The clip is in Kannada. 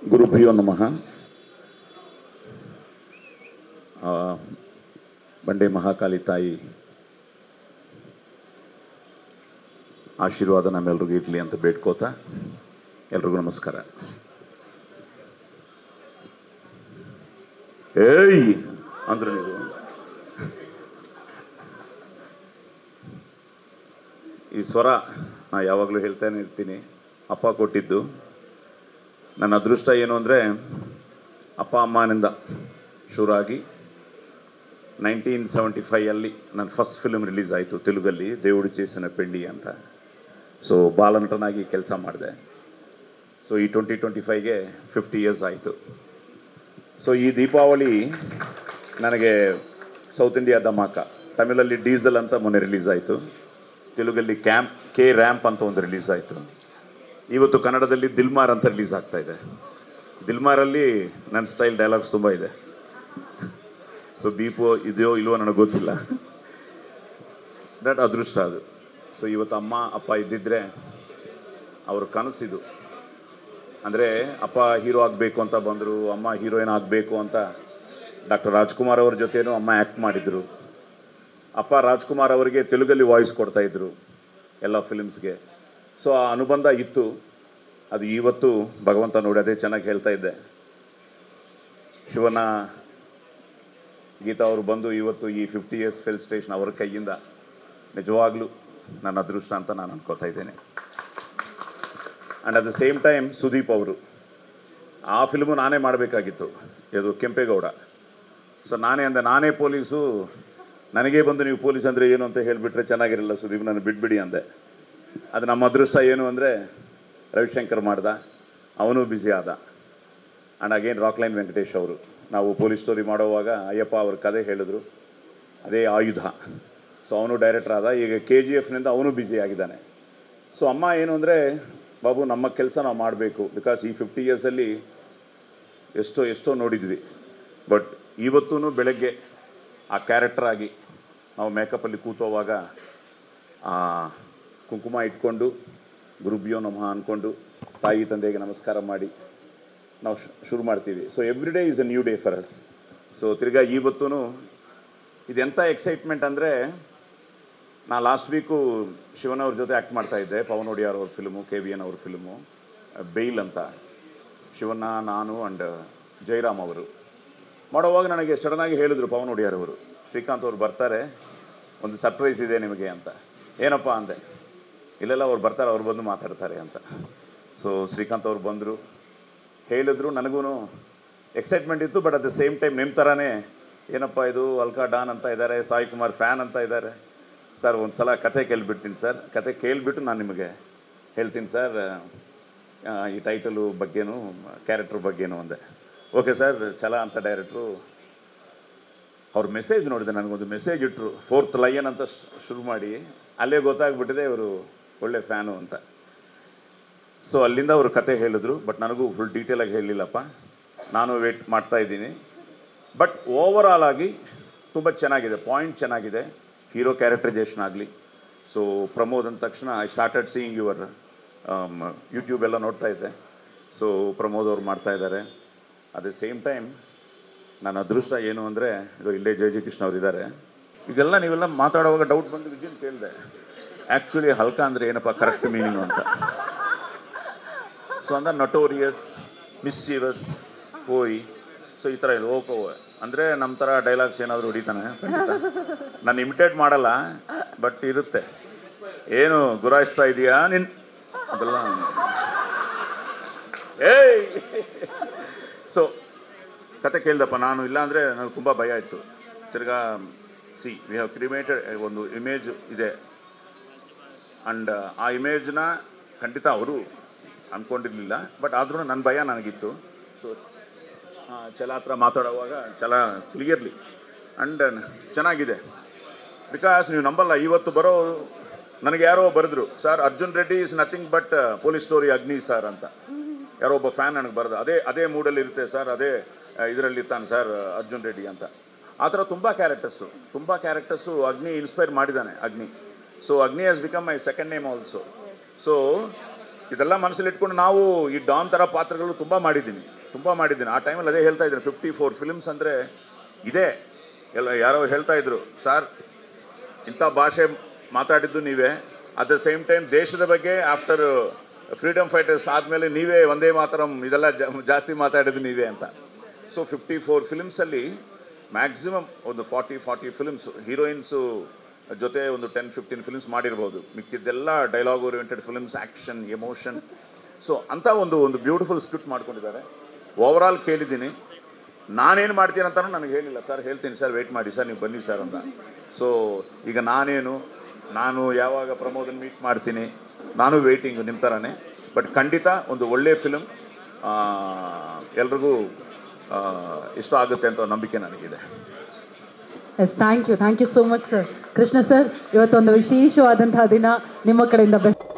ಗುರುಭ್ಯೋ ನಮಃ. ಬಂಡೆ ಮಹಾಕಾಳಿ ತಾಯಿ ಆಶೀರ್ವಾದ ನಮ್ಮೆಲ್ರಿಗೂ ಇರಲಿ ಅಂತ ಬೇಡ್ಕೋತಾ ಎಲ್ರಿಗೂ ನಮಸ್ಕಾರ. ಏಯ್ ಅಂದ್ರೆ ನೀವು ಈ ಸ್ವರ ನಾ ಯಾವಾಗಲೂ ಹೇಳ್ತಾನೆ ಇರ್ತೀನಿ, ಅಪ್ಪ ಕೊಟ್ಟಿದ್ದು. ನನ್ನ ಅದೃಷ್ಟ ಏನು ಅಂದರೆ ಅಪ್ಪ ಅಮ್ಮನಿಂದ ಶುರುವಾಗಿ 1975 ನನ್ನ ಫಸ್ಟ್ ಫಿಲ್ಮ್ ರಿಲೀಸ್ ಆಯಿತು ತೆಲುಗಲ್ಲಿ, దేవుడు చేసిన పెళ్లి ಅಂತ. ಸೊ ಬಾಲನಟನಾಗಿ ಕೆಲಸ ಮಾಡಿದೆ. ಸೊ ಈ 2025ಗೆ 50 ಇಯರ್ಸ್ ಆಯಿತು. ಸೊ ಈ ದೀಪಾವಳಿ ನನಗೆ ಸೌತ್ ಇಂಡಿಯಾ ಧಮಾಕ, ತಮಿಳಲ್ಲಿ ಡೀಸೆಲ್ ಅಂತ ಮೊನ್ನೆ ರಿಲೀಸ್ ಆಯಿತು, ತೆಲುಗಲ್ಲಿ ಕೆ ರ್ಯಾಂಪ್ ಅಂತ ಒಂದು ರಿಲೀಸ್ ಆಯಿತು. ಇವತ್ತು ಕನ್ನಡದಲ್ಲಿ ದಿಲ್ಮಾರ್ ಅಂತ ರಿಲೀಸ್ ಆಗ್ತಾ ಇದೆ. ದಿಲ್ಮಾರಲ್ಲಿ ನನ್ನ ಸ್ಟೈಲ್ ಡೈಲಾಗ್ಸ್ ತುಂಬ ಇದೆ. ಸೊ ಬೀಪೋ ಇದೆಯೋ ಇಲ್ವೋ ನನಗೆ ಗೊತ್ತಿಲ್ಲ, ದಟ್ ಅದೃಷ್ಟ ಅದು. ಸೊ ಇವತ್ತು ಅಮ್ಮ ಅಪ್ಪ ಇದ್ದಿದ್ದರೆ ಅವ್ರ ಕನಸಿದು. ಅಂದರೆ ಅಪ್ಪ ಹೀರೋ ಆಗಬೇಕು ಅಂತ ಬಂದರು, ಅಮ್ಮ ಹೀರೋಯಿನ್ ಆಗಬೇಕು ಅಂತ ಡಾಕ್ಟರ್ ರಾಜ್ಕುಮಾರ್ ಅವ್ರ ಜೊತೆನೂ ಅಮ್ಮ ಆ್ಯಕ್ಟ್ ಮಾಡಿದರು. ಅಪ್ಪ ರಾಜ್ಕುಮಾರ್ ಅವರಿಗೆ ತೆಲುಗಲ್ಲಿ ವಾಯ್ಸ್ ಕೊಡ್ತಾಯಿದ್ರು ಎಲ್ಲ ಫಿಲ್ಮ್ಸ್ಗೆ. ಸೊ ಆ ಅನುಬಂಧ ಇತ್ತು. ಅದು ಇವತ್ತು ಭಗವಂತ ನೋಡಿ, ಅದೇ ಚೆನ್ನಾಗಿ ಹೇಳ್ತಾ ಇದ್ದೆ, ಶಿವನ ಗೀತಾ ಅವರು ಬಂದು ಇವತ್ತು ಈ 50 ಇಯರ್ಸ್ ಫಿಲ್ ಸ್ಟೇಷನ್ ಅವರ ಕೈಯಿಂದ ನಿಜವಾಗ್ಲೂ ನನ್ನ ಅದೃಷ್ಟ ಅಂತ ನಾನು ಅನ್ಕೋತಾ ಇದ್ದೇನೆ. And at the same time Sudeep ಅವರು, ಆ ಫಿಲ್ಮು ನಾನೇ ಮಾಡಬೇಕಾಗಿತ್ತು, ಇದು ಕೆಂಪೇಗೌಡ. ಸೊ ನಾನೇ ಪೊಲೀಸು, ನನಗೇ ಬಂದು ನೀವು ಪೊಲೀಸ್ ಅಂದರೆ ಏನು ಅಂತ ಹೇಳಿಬಿಟ್ರೆ ಚೆನ್ನಾಗಿರಲ್ಲ ಸುದೀಪ್, ನಾನು ಬಿಟ್ಬಿಡಿ ಅಂದೆ. ಅದು ನಮ್ಮ ಅದೃಷ್ಟ ಏನು ಅಂದರೆ ರವಿಶಂಕರ್ ಮಾಡ್ದ, ಅವನು ಬ್ಯುಸಿ ಆದ. ಆ್ಯಂಡ್ ಅಗೇನ್ ರಾಕ್ಲೈನ್ ವೆಂಕಟೇಶ್ ಅವರು, ನಾವು ಪೊಲೀಸ್ ಸ್ಟೋರಿ ಮಾಡೋವಾಗ ಅಯ್ಯಪ್ಪ ಅವ್ರ ಕತೆ ಹೇಳಿದ್ರು, ಅದೇ ಆಯುಧ. ಸೊ ಅವನು ಡೈರೆಕ್ಟರ್ ಆದ. ಈಗ KGFನಿಂದ ಅವನು ಬ್ಯುಸಿ ಆಗಿದ್ದಾನೆ. ಸೊ ಅಮ್ಮ ಏನು ಅಂದರೆ, ಬಾಬು ನಮ್ಮ ಕೆಲಸ ನಾವು ಮಾಡಬೇಕು, ಬಿಕಾಸ್ ಈ 50 ಇಯರ್ಸಲ್ಲಿ ಎಷ್ಟೋ ನೋಡಿದ್ವಿ. ಬಟ್ ಇವತ್ತೂ ಬೆಳಗ್ಗೆ ಆ ಕ್ಯಾರೆಕ್ಟರ್ ಆಗಿ ನಾವು ಮೇಕಪ್ಪಲ್ಲಿ ಕೂತೋವಾಗ ಕುಂಕುಮ ಇಟ್ಕೊಂಡು ಗುರುಭ್ಯೋ ನಮಃ ಅಂದ್ಕೊಂಡು ತಾಯಿ ತಂದೆಗೆ ನಮಸ್ಕಾರ ಮಾಡಿ ನಾವು ಶುರು ಮಾಡ್ತೀವಿ. So every day is a new day for us. So ತಿರ್ಗಾ ಇವತ್ತೂ ಇದೆಂಥ ಎಕ್ಸೈಟ್ಮೆಂಟ್ ಅಂದರೆ, ನಾನು ಲಾಸ್ಟ್ ವೀಕು ಶಿವನವ್ರ ಜೊತೆ ಆ್ಯಕ್ಟ್ ಮಾಡ್ತಾಯಿದ್ದೆ, ಪವನ್ ಒಡಿಯಾರ್ ಅವ್ರ ಫಿಲ್ಮು, KVN ಅವ್ರ ಫಿಲ್ಮು ಬೇಲ್ ಅಂತ. ಶಿವಣ್ಣ, ನಾನು ಆ್ಯಂಡ್ ಜಯರಾಮ್ ಅವರು ಮಾಡೋವಾಗ ನನಗೆ ಸಡನ್ನಾಗಿ ಹೇಳಿದ್ರು ಪವನ್ ಒಡಿಯಾರ್ ಅವರು, ಶ್ರೀಕಾಂತ್ ಅವ್ರು ಬರ್ತಾರೆ, ಒಂದು ಸರ್ಪ್ರೈಸ್ ಇದೆ ನಿಮಗೆ ಅಂತ. ಏನಪ್ಪ ಅಂದೆ. ಇಲ್ಲೆಲ್ಲ ಅವ್ರು ಬರ್ತಾರೆ, ಅವ್ರು ಬಂದು ಮಾತಾಡ್ತಾರೆ ಅಂತ. ಸೊ ಶ್ರೀಕಾಂತ್ ಅವ್ರು ಬಂದರು, ಹೇಳಿದ್ರು, ನನಗೂ ಎಕ್ಸೈಟ್ಮೆಂಟ್ ಇತ್ತು. But at the same time ನಿಮ್ಮ ಥರನೇ, ಏನಪ್ಪ ಇದು ಅಲ್ಕಾ ಡಾನ್ ಅಂತ ಇದ್ದಾರೆ, ಸಾಯಿ ಕುಮಾರ್ ಫ್ಯಾನ್ ಅಂತ ಇದ್ದಾರೆ ಸರ್, ಒಂದು ಸಲ ಕತೆ ಕೇಳಿಬಿಡ್ತೀನಿ ಸರ್, ಕತೆ ಕೇಳಿಬಿಟ್ಟು ನಾನು ನಿಮಗೆ ಹೇಳ್ತೀನಿ ಸರ್ ಈ ಟೈಟಲು ಬಗ್ಗೆನೂ ಕ್ಯಾರೆಕ್ಟ್ರ್ ಬಗ್ಗೆನೂ ಅಂದೆ. Okay sir. ಛಲ ಅಂತ ಡೈರೆಕ್ಟ್ರು ಅವ್ರ ಮೆಸೇಜ್ ನೋಡಿದೆ, ನನಗೊಂದು ಮೆಸೇಜ್ ಇಟ್ಟರು, 4th ಲಯನ್ ಅಂತ ಶುರು ಮಾಡಿ, ಅಲ್ಲೇ ಗೊತ್ತಾಗ್ಬಿಟ್ಟಿದೆ ಇವರು ಒಳ್ಳೆ ಫ್ಯಾನು ಅಂತ. ಸೊ ಅಲ್ಲಿಂದ ಅವರು ಕತೆ ಹೇಳಿದ್ರು. ಬಟ್ ನನಗೂ ಫುಲ್ ಡೀಟೇಲಾಗಿ ಹೇಳಲಿಲ್ಲಪ್ಪ, ನಾನು ವೇಟ್ ಮಾಡ್ತಾಯಿದ್ದೀನಿ. ಬಟ್ ಓವರಾಲ್ ಆಗಿ ತುಂಬ ಚೆನ್ನಾಗಿದೆ, ಪಾಯಿಂಟ್ ಚೆನ್ನಾಗಿದೆ, ಹೀರೋ ಕ್ಯಾರೆಕ್ಟರೈಸೇಷನ್ ಆಗಲಿ. ಸೊ ಪ್ರಮೋದ್ ಅಂದ ತಕ್ಷಣ I started seeing your YouTube ಎಲ್ಲ ನೋಡ್ತಾ ಇದ್ದೆ. ಸೊ ಪ್ರಮೋದ್ ಅವ್ರು ಮಾಡ್ತಾಯಿದ್ದಾರೆ. ಅಟ್ ದ ಸೇಮ್ ಟೈಮ್ ನನ್ನ ಅದೃಷ್ಟ ಏನು ಅಂದರೆ, ಇದು ಇಲ್ಲೇ ಜಯಕೃಷ್ಣ ಅವ್ರು ಇದ್ದಾರೆ. ಈಗೆಲ್ಲ ನೀವೆಲ್ಲ ಮಾತಾಡುವಾಗ ಡೌಟ್ ಬಂದು ವಿಜಯನ್ ಕೇಳಿದೆ, ಆ್ಯಕ್ಚುಲಿ ಹಲ್ಕ ಅಂದರೆ ಏನಪ್ಪ ಕರೆಕ್ಟ್ ಮೀನಿಂಗು ಅಂತ. ಸೊ ಅಂದ್ರೆ ನಟೋರಿಯಸ್, ಮಿಸ್ಚೀವಸ್, ಹೋಯ್. ಸೊ ಈ ಥರ ಇಲ್ಲ. ಓಕೋ ಅಂದರೆ ನಮ್ಮ ಥರ ಡೈಲಾಗ್ಸ್ ಏನಾದರೂ ಹೊಡಿತಾನೆ, ನಾನು ಇಮಿಟೇಟ್ ಮಾಡಲ್ಲ, ಬಟ್ ಇರುತ್ತೆ. ಏನು ಗುರಾಯಿಸ್ತಾ ಇದೆಯಾ ನಿನ್ ಅದೆಲ್ಲ. ಏಯ್ ಸೊ ಕತೆ ಕೇಳ್ದಪ್ಪ ನಾನು, ಇಲ್ಲಾಂದರೆ ನನಗೆ ತುಂಬ ಭಯ ಇತ್ತು. ತಿರ್ಗಾ ವಿ ಹ್ಯಾವ್ ಕ್ರಿಯೇಟೆಡ್ ಒಂದು ಇಮೇಜ್ ಇದೆ, ಆ್ಯಂಡ್ ಆ ಇಮೇಜ್ನ ಖಂಡಿತ ಅವರು ಅಂದ್ಕೊಂಡಿರಲಿಲ್ಲ. ಬಟ್ ಆದ್ರೂ ನನ್ನ ಭಯ ನನಗಿತ್ತು. ಸೊ ಛಲ ಹತ್ರ ಮಾತಾಡುವಾಗ ಛಲ ಕ್ಲಿಯರ್ಲಿ ಆ್ಯಂಡ್ ಚೆನ್ನಾಗಿದೆ. ಬಿಕಾಸ್ ನೀವು ನಂಬಲ್ಲ, ಇವತ್ತು ಬರೋ ನನಗೆ ಯಾರೋ ಬರೆದ್ರು, sir Arjun Reddy is nothing but police story ಅಗ್ನಿ ಸರ್ ಅಂತ. ಯಾರೋ ಒಬ್ಬ ಫ್ಯಾನ್ ನನಗೆ ಬರೆದ, ಅದೇ ಮೂಡಲ್ಲಿ ಇರುತ್ತೆ ಸರ್, ಅದೇ ಇದರಲ್ಲಿ ಇರ್ತಾನೆ ಸರ್ ಅರ್ಜುನ್ ರೆಡ್ಡಿ ಅಂತ. ಆ ಥರ ತುಂಬ ಕ್ಯಾರೆಕ್ಟರ್ಸು ಅಗ್ನಿ ಇನ್ಸ್ಪೈರ್ ಮಾಡಿದ್ದಾನೆ, ಅಗ್ನಿ. ಸೊ ಅಗ್ನಿ has become my second name also. So ಇದೆಲ್ಲ ಮನಸ್ಸಲ್ಲಿ ಇಟ್ಕೊಂಡು ನಾವು ಈ ಡಾನ್ ಥರ ಪಾತ್ರಗಳು ತುಂಬ ಮಾಡಿದ್ದೀನಿ. ಆ ಟೈಮಲ್ಲಿ ಅದೇ ಹೇಳ್ತಾ ಇದ್ದೀನಿ, 54 ಫಿಲ್ಮ್ಸ್ ಅಂದರೆ ಇದೇ. ಯಾರೋ ಹೇಳ್ತಾ ಇದ್ರು, ಸರ್ ಇಂಥ ಭಾಷೆ ಮಾತಾಡಿದ್ದು ನೀವೇ, ಅಟ್ ದ ಸೇಮ್ ಟೈಮ್ ದೇಶದ ಬಗ್ಗೆ ಆಫ್ಟರ್ ಫ್ರೀಡಮ್ ಫೈಟರ್ಸ್ ಆದಮೇಲೆ ನೀವೇ ಒಂದೇ ಮಾತರಂ ಇದೆಲ್ಲ ಜಾಸ್ತಿ ಮಾತಾಡಿದ್ದು ನೀವೇ ಅಂತ. ಸೊ 54 ಫಿಲ್ಮ್ಸಲ್ಲಿ ಮ್ಯಾಕ್ಸಿಮಮ್ ಒಂದು 40 ಫಿಲ್ಮ್ಸ್ ಹೀರೋಯಿನ್ಸು ಜೊತೆ ಒಂದು 10-15 ಫಿಲ್ಮ್ಸ್ ಮಾಡಿರ್ಬೋದು. ಮಿಕ್ಕಿದ್ದೆಲ್ಲ dialogue oriented films, action, emotion. So ಅಂಥ ಒಂದು ಬ್ಯೂಟಿಫುಲ್ ಸ್ಕ್ರಿಪ್ಟ್ ಮಾಡ್ಕೊಂಡಿದ್ದಾರೆ. ಓವರಾಲ್ ಕೇಳಿದ್ದೀನಿ. ನಾನೇನು ಮಾಡ್ತೀನಿ ಅಂತಲೂ ನನಗೆ ಹೇಳಿಲ್ಲ. ಸರ್ ಹೇಳ್ತೀನಿ ಸರ್, ವೆಯ್ಟ್ ಮಾಡಿ ಸರ್, ನೀವು ಬನ್ನಿ ಸರ್ ಅಂತ. ಸೊ ಈಗ ನಾನು ಯಾವಾಗ ಪ್ರಮೋದನ್ನು ಮೀಟ್ ಮಾಡ್ತೀನಿ, ನಾನು ವೆಯ್ಟಿಂಗು ನಿಮ್ಮ ಥರನೇ. ಬಟ್ ಖಂಡಿತ ಒಂದು ಒಳ್ಳೆಯ ಫಿಲ್ಮ್ ಎಲ್ರಿಗೂ ಇಷ್ಟ ಆಗುತ್ತೆ ಅಂತ ನಂಬಿಕೆ ನನಗಿದೆ. Yes, thank you so much sir. Krishna sir, ಇವತ್ತೊಂದು ವಿಶೇಷವಾದಂತಹ ದಿನ, ನಿಮ್ಮ ಕಡೆಯಿಂದ ಬೆಸ್ಟ್.